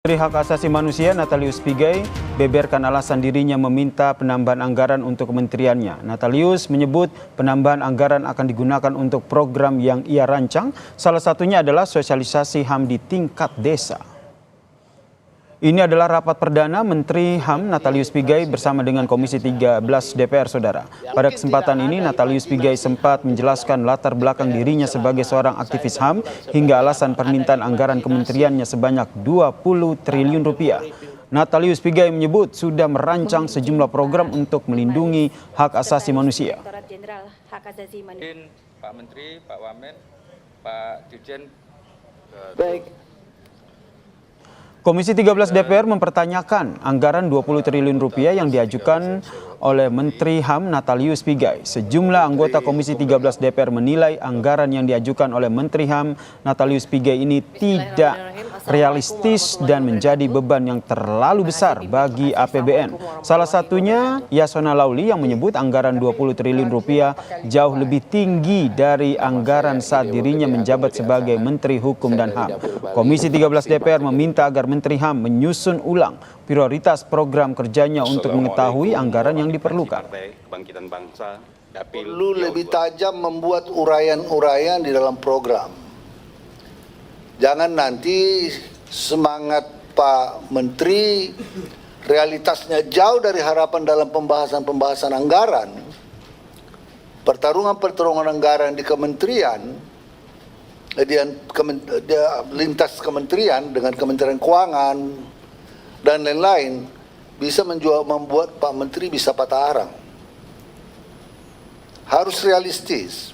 Menteri Hak Asasi Manusia Natalius Pigai beberkan alasan dirinya meminta penambahan anggaran untuk kementeriannya. Natalius menyebut penambahan anggaran akan digunakan untuk program yang ia rancang, salah satunya adalah sosialisasi HAM di tingkat desa. Ini adalah rapat perdana Menteri HAM Natalius Pigai bersama dengan Komisi 13 DPR, Saudara. Pada kesempatan ini, Natalius Pigai sempat menjelaskan latar belakang dirinya sebagai seorang aktivis HAM hingga alasan permintaan anggaran kementeriannya sebanyak 20 triliun rupiah. Natalius Pigai menyebut sudah merancang sejumlah program untuk melindungi hak asasi manusia. Pak Menteri, Pak Wamen, Pak Dirjen. Baik. Komisi 13 DPR mempertanyakan anggaran 20 triliun rupiah yang diajukan oleh Menteri HAM Natalius Pigai. Sejumlah anggota Komisi 13 DPR menilai anggaran yang diajukan oleh Menteri HAM Natalius Pigai ini tidak realistis dan menjadi beban yang terlalu besar bagi APBN. Salah satunya Yasona Lauli yang menyebut anggaran 20 triliun rupiah jauh lebih tinggi dari anggaran saat dirinya menjabat sebagai Menteri Hukum dan HAM. Komisi 13 DPR meminta agar Menteri HAM menyusun ulang prioritas program kerjanya untuk mengetahui anggaran yang diperlukan. Perlu lebih tajam membuat uraian-uraian di dalam program. Jangan nanti semangat Pak Menteri realitasnya jauh dari harapan dalam pembahasan anggaran. Pertarungan anggaran di kementerian, lintas kementerian dengan Kementerian Keuangan dan lain-lain bisa membuat Pak Menteri bisa patah arang. Harus realistis.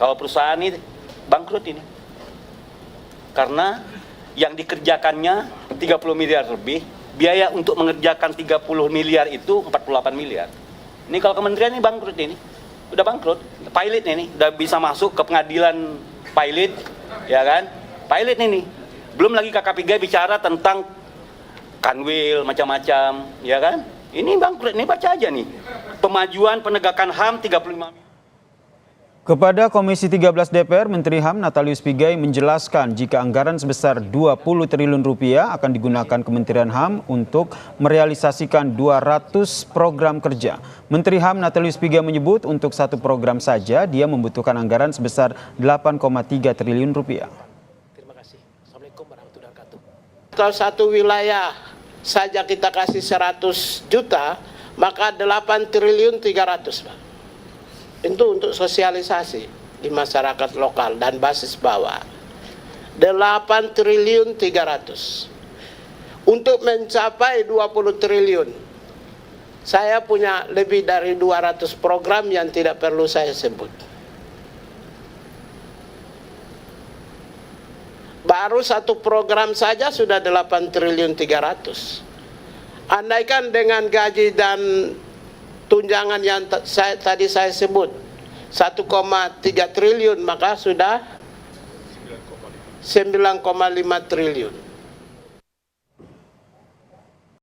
Kalau perusahaan ini bangkrut ini. Karena yang dikerjakannya 30 miliar lebih, biaya untuk mengerjakan 30 miliar itu 48 miliar. Ini kalau kementerian ini bangkrut ini. Udah bangkrut. Pilot ini udah bisa masuk ke pengadilan pilot, ya kan? Pilot ini. Belum lagi KKP bicara tentang kanwil macam-macam, ya kan? Ini bangkrut, ini baca aja nih. Pemajuan penegakan HAM 35 miliar. Kepada Komisi 13 DPR, Menteri HAM Natalius Pigai menjelaskan jika anggaran sebesar 20 triliun rupiah akan digunakan Kementerian HAM untuk merealisasikan 200 program kerja. Menteri HAM Natalius Pigai menyebut untuk satu program saja dia membutuhkan anggaran sebesar 8,3 triliun rupiah. Terima kasih. Assalamualaikum warahmatullahi wabarakatuh. Kalau satu wilayah saja kita kasih 100 juta, maka 8 triliun 300, Pak. Itu untuk sosialisasi di masyarakat lokal dan basis bawah. 8 triliun 300. Untuk mencapai 20 triliun, saya punya lebih dari 200 program yang tidak perlu saya sebut. Baru satu program saja sudah 8 triliun 300. Andaikan dengan gaji dan tunjangan yang tadi saya sebut 1,3 triliun, maka sudah 9,5 triliun.